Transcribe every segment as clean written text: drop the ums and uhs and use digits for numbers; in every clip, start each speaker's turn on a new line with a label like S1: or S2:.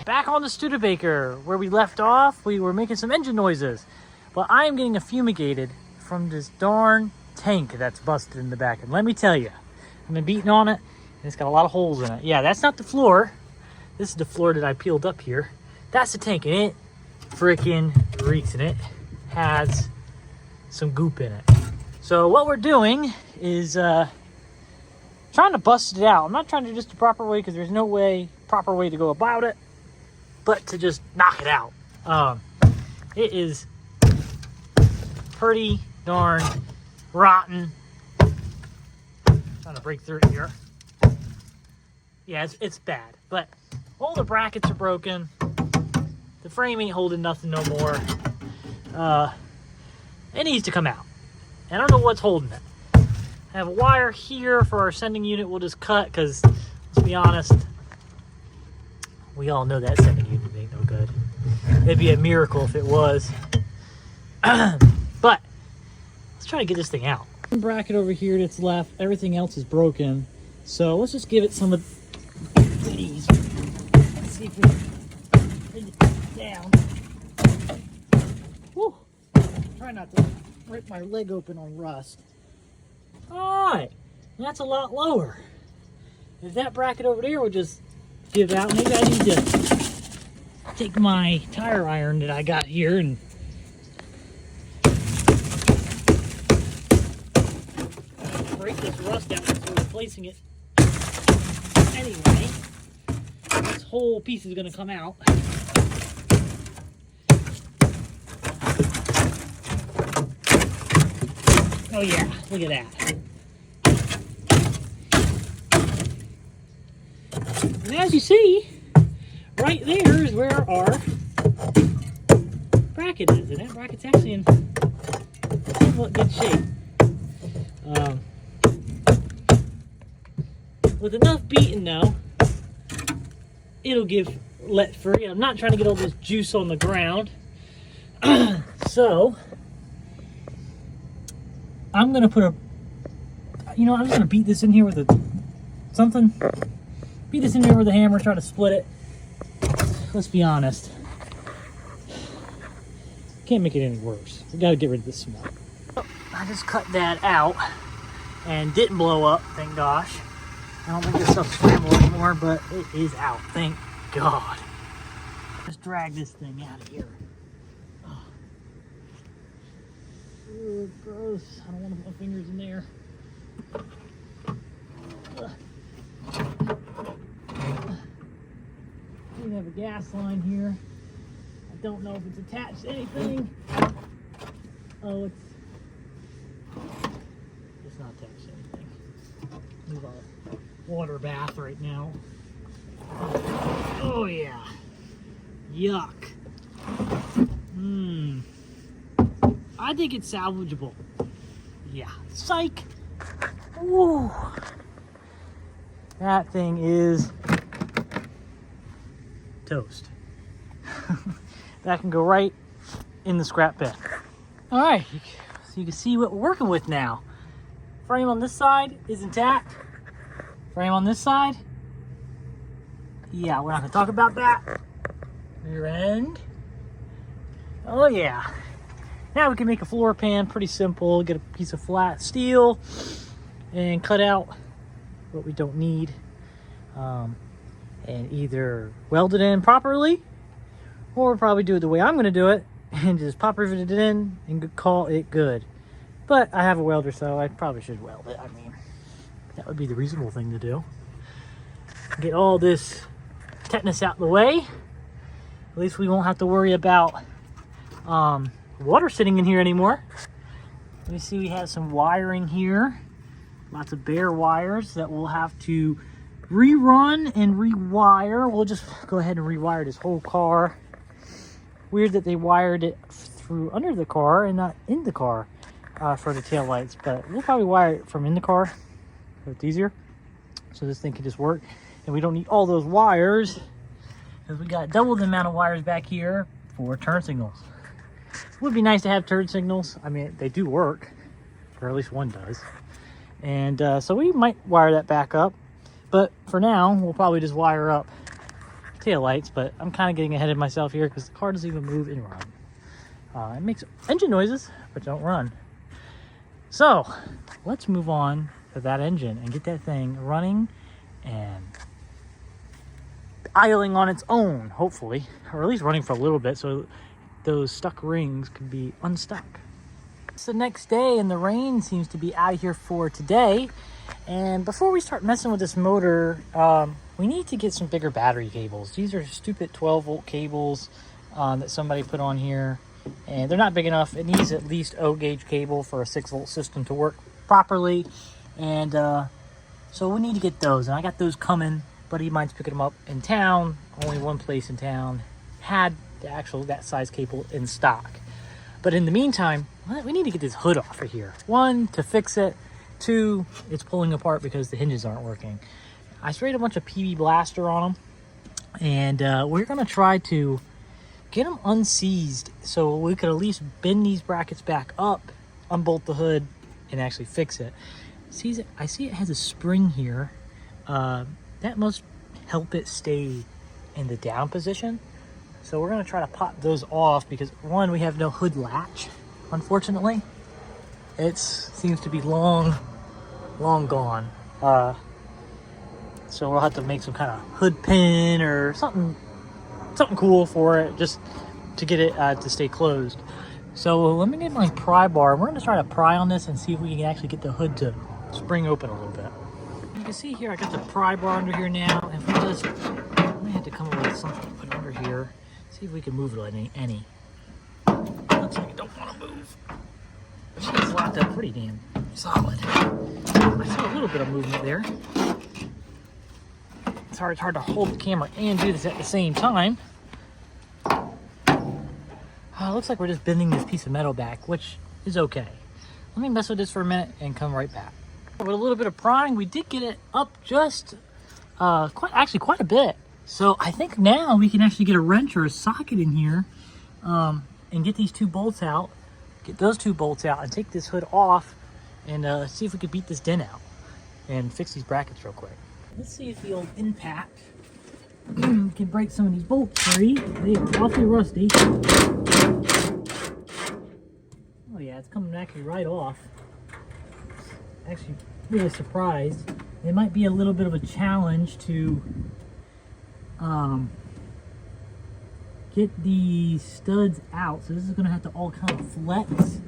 S1: back on the Studebaker where we left off. We were making some engine noises. Well, I am getting fumigated from this darn tank that's busted in the back. And let me tell you, I've been beating on it, and it's got a lot of holes in it. Yeah, that's not the floor. This is the floor that I peeled up here. That's the tank, and it freaking reeks, and it has some goop in it. So what we're doing is trying to bust it out. I'm not trying to do this the proper way because there's no proper way to go about it, but to just knock it out. It is pretty darn rotten. Trying to break through it here. Yeah, it's bad, but all the brackets are broken. The frame ain't holding nothing no more. It needs to come out. I don't know what's holding it. I have a wire here for our sending unit. We'll just cut because, let's be honest, we all know that sending unit ain't no good. It'd be a miracle if it was. But let's try to get this thing out. One bracket over here that's left. Everything else is broken. So let's just give it some of these. Let's see if we can bring it down. Whew. Try not to rip my leg open on rust. Alright, that's a lot lower. If that bracket over there would just give out, maybe I need to take my tire iron that I got here and break this rust out before replacing it. Anyway, this whole piece is going to come out. Oh yeah, look at that. And as you see, right there is where our bracket is. And that bracket's actually in somewhat good shape. With enough beating though, it'll let free. I'm not trying to get all this juice on the ground. So I'm gonna put I'm just gonna beat this in here with something. Beat this in here with a hammer, try to split it. Let's be honest. Can't make it any worse. We gotta get rid of this smoke. I just cut that out and didn't blow up, thank gosh. I don't think this stuff's flammable anymore, but it is out, thank God. Just drag this thing out of here. Ooh, gross. I don't want to put my fingers in there. We have a gas line here. I don't know if it's attached to anything. Oh, it's not attached to anything. Move our water bath right now. Oh yeah. Yuck. I think it's salvageable. Yeah. Psych. Ooh. That thing is toast. That can go right in the scrap bin. All right, so you can see what we're working with now. Frame on this side is intact. Frame on this side, yeah, we're not gonna talk about that. Rear end. Oh yeah. Now we can make a floor pan, pretty simple. Get a piece of flat steel and cut out what we don't need. And either weld it in properly, or probably do it the way I'm gonna do it and just pop rivet it in and call it good. But I have a welder, so I probably should weld it. I mean, that would be the reasonable thing to do. Get all this tetanus out of the way. At least we won't have to worry about water sitting in here anymore. Let me see, we have some wiring here. Lots of bare wires that we'll have to rerun and rewire. We'll just go ahead and rewire this whole car. Weird that they wired it through under the car and not in the car for the tail lights, but we'll probably wire it from in the car so it's easier. So this thing can just work, and we don't need all those wires because we got double the amount of wires back here for turn signals. It would be nice to have turn signals. I mean, they do work, or at least one does. And so we might wire that back up, but for now we'll probably just wire up tail lights, but I'm kind of getting ahead of myself here because the car doesn't even move and run. It makes engine noises, but don't run. So let's move on to that engine and get that thing running and idling on its own, hopefully, or at least running for a little bit so those stuck rings can be unstuck. It's the next day and the rain seems to be out of here for today. And before we start messing with this motor, we need to get some bigger battery cables. These are stupid 12-volt cables that somebody put on here, and they're not big enough. It needs at least O-gauge cable for a 6-volt system to work properly. And so we need to get those, and I got those coming. Buddy of mine's picking them up in town. Only one place in town had that size cable in stock. But in the meantime, we need to get this hood off of here. 1, to fix it. 2, it's pulling apart because the hinges aren't working. I sprayed a bunch of PB Blaster on them, and we're gonna try to get them unseized so we could at least bend these brackets back up, unbolt the hood, and actually fix it. I see it has a spring here. That must help it stay in the down position. So we're gonna try to pop those off because 1, we have no hood latch, unfortunately. It seems to be long gone. So we'll have to make some kind of hood pin or something cool for it just to get it to stay closed. So let me get my pry bar. We're gonna try to pry on this and see if we can actually get the hood to spring open a little bit. You can see here I got the pry bar under here now, and if we just, I may have to come up with something to put under here. See if we can move it any. Looks like I don't want to move. She's locked up pretty damn solid. I saw a little bit of movement there. It's hard to hold the camera and do this at the same time. Looks like we're just bending this piece of metal back, which is okay. Let me mess with this for a minute and come right back. With a little bit of prying, we did get it up just quite a bit. So I think now we can actually get a wrench or a socket in here and get these 2 bolts out, get those 2 bolts out, and take this hood off and see if we could beat this dent out and fix these brackets real quick. Let's see if the old impact can break some of these bolts free. They are awfully rusty. Oh yeah, it's coming actually right off. Actually really surprised. It might be a little bit of a challenge to get the studs out, so this is going to have to all kind of flex,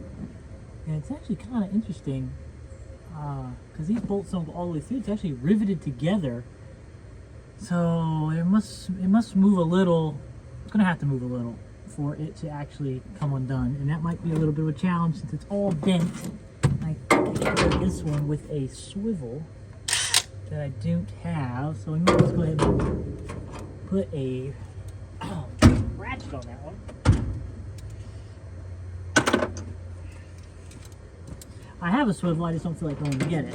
S1: and it's actually kind of interesting because these bolts don't go all the way through. It's actually riveted together, so it must move a little. It's going to have to move a little for it to actually come undone, and that might be a little bit of a challenge since it's all bent. I did this one with a swivel that I don't have, so we might just go ahead and put a ratchet on that one. I have a swivel, I just don't feel like going to get it.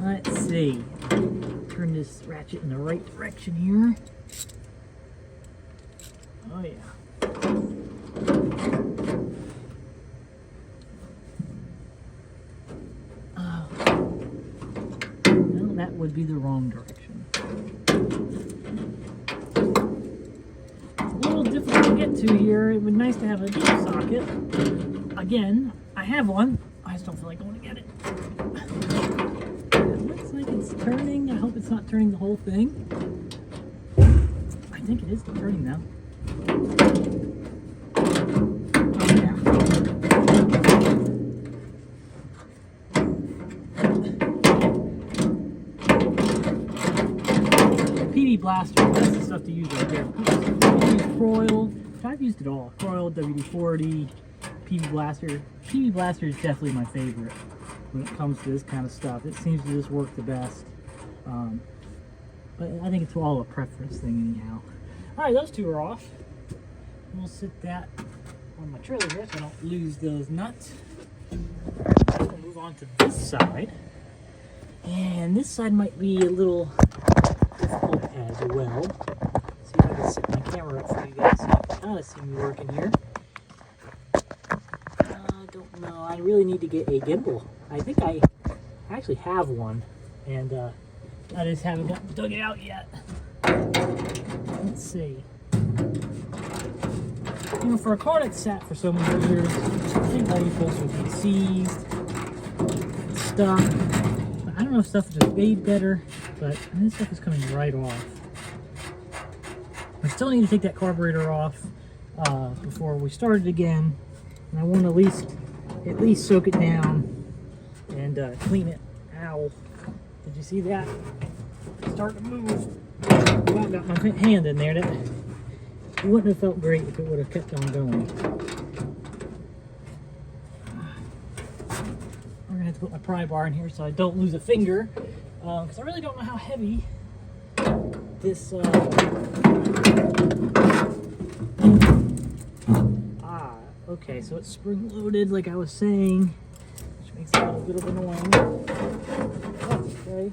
S1: Let's see. Turn this ratchet in the right direction here. Oh yeah. Well, that would be the wrong direction. A little difficult to get to here. It would be nice to have a deep socket. Again, I have one. I just don't feel like going to get it. It looks like it's turning. I hope it's not turning the whole thing. I think it is turning now. Oh yeah. PB Blaster, that's the stuff to use right there. Use Croil. I've used it all. Croil, WD-40, PB Blaster. PB Blaster is definitely my favorite when it comes to this kind of stuff. It seems to just work the best. But I think it's all a preference thing anyhow. Alright, those 2 are off. We'll sit that on my trailer here so I don't lose those nuts. We'll move on to this side. And this side might be a little difficult as well. See if I can set my camera up for you guys so you can kind of see me working here. I don't know. I really need to get a gimbal. I think I actually have one, and I just haven't dug it out yet. let's see. You know, for a car that's sat for so many years, I think labels would be seized, stuck. I don't know if stuff is just made better, but this stuff is coming right off. I still need to take that carburetor off before we start it again, and I want to at least soak it down and clean it. Ow! Did you see that? It's starting to move. Well, I got my hand in there. That wouldn't have felt great if it would have kept on going. I'm gonna have to put my pry bar in here so I don't lose a finger, because I really don't know how heavy this. Okay, so it's spring loaded, like I was saying, which makes it a little bit of annoying. Okay.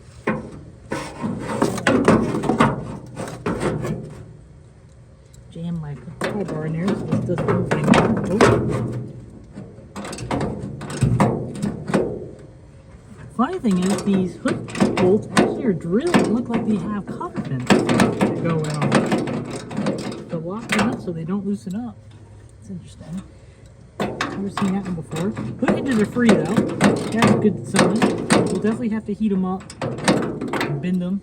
S1: Jam my pry bar in there so this doesn't move anymore. Funny thing is, these hood bolts actually are drilled and look like they have cotter pins that go in on them to lock them up so they don't loosen up. It's interesting. Never seen that one before. Hood hinges are free though. That's a good sign. We'll definitely have to heat them up and bend them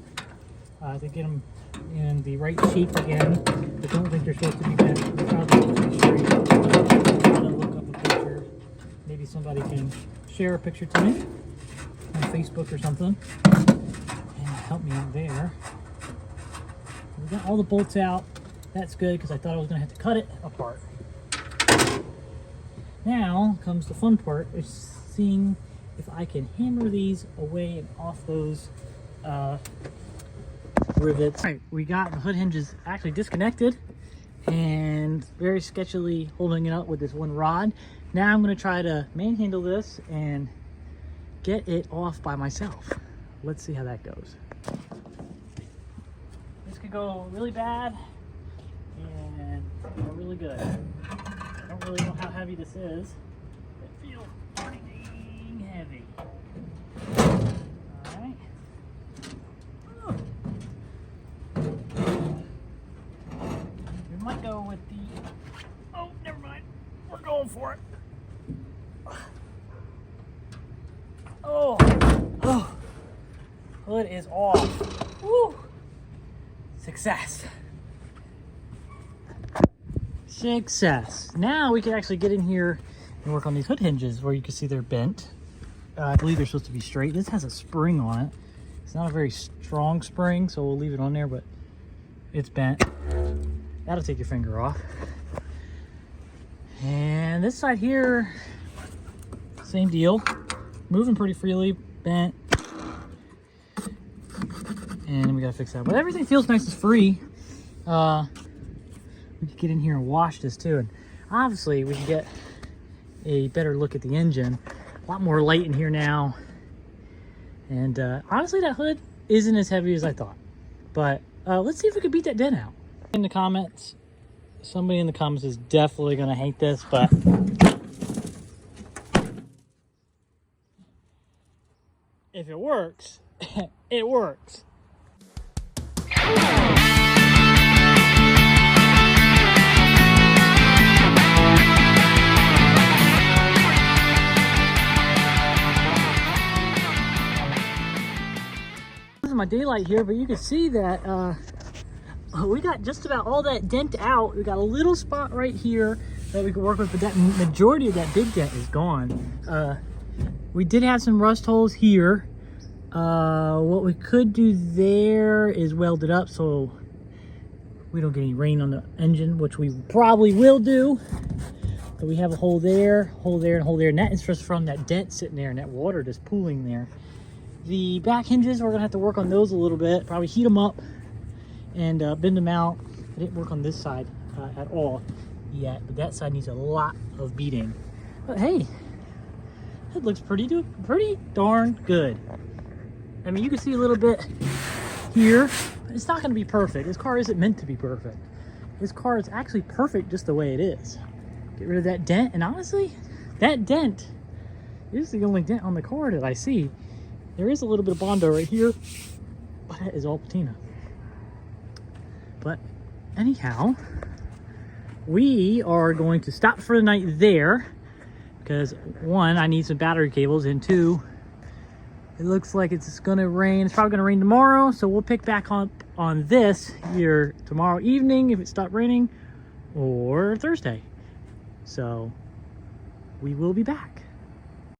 S1: to get them in the right shape again. I don't think they're supposed to be bent. They're probably supposed to be straight. I'm gonna look up a picture. Maybe somebody can share a picture to me on Facebook or something and help me out there. We got all the bolts out. That's good because I thought I was gonna have to cut it apart. Now comes the fun part, is seeing if I can hammer these away and off those rivets. All right, we got the hood hinges actually disconnected and very sketchily holding it up with this one rod. Now I'm going to try to manhandle this and get it off by myself. Let's see how that goes. This could go really bad and go really good. I don't really know how heavy this is. It feels pretty dang heavy. Alright. We might go with the... Oh, never mind. We're going for it. Oh! Oh! Hood is off. Woo! Success. Success. Now we can actually get in here and work on these hood hinges where you can see they're bent. I believe they're supposed to be straight. This has a spring on it. It's not a very strong spring, so we'll leave it on there, but it's bent. That'll take your finger off. And this side here, same deal. Moving pretty freely, bent. And we gotta fix that. But everything feels nice and free. We could get in here and wash this too, and obviously we can get a better look at the engine. A lot more light in here now, and honestly that hood isn't as heavy as I thought, but let's see if we can beat that dent out. In the comments, somebody in the comments is definitely gonna hate this, but if it works, it works. My daylight here, but you can see that we got just about all that dent out. We got a little spot right here that we can work with, but that majority of that big dent is gone. We did have some rust holes here. What we could do there is weld it up so we don't get any rain on the engine, which we probably will do. But we have a hole there, and hole there, and that is just from that dent sitting there and that water just pooling there. The back hinges, we're gonna have to work on those a little bit, probably heat them up and bend them out. I didn't work on this side at all yet, but that side needs a lot of beating. But hey, it looks pretty darn good. I mean, you can see a little bit here, but it's not gonna be perfect. This car isn't meant to be perfect. This car is actually perfect just the way it is. Get rid of that dent, and honestly, that dent is the only dent on the car that I see. There is a little bit of Bondo right here, but that is all patina. But anyhow, we are going to stop for the night there because one, I need some battery cables, and two, it looks like it's gonna rain. It's probably gonna rain tomorrow, so we'll pick back on this either tomorrow evening if it stopped raining, or Thursday. So we will be back.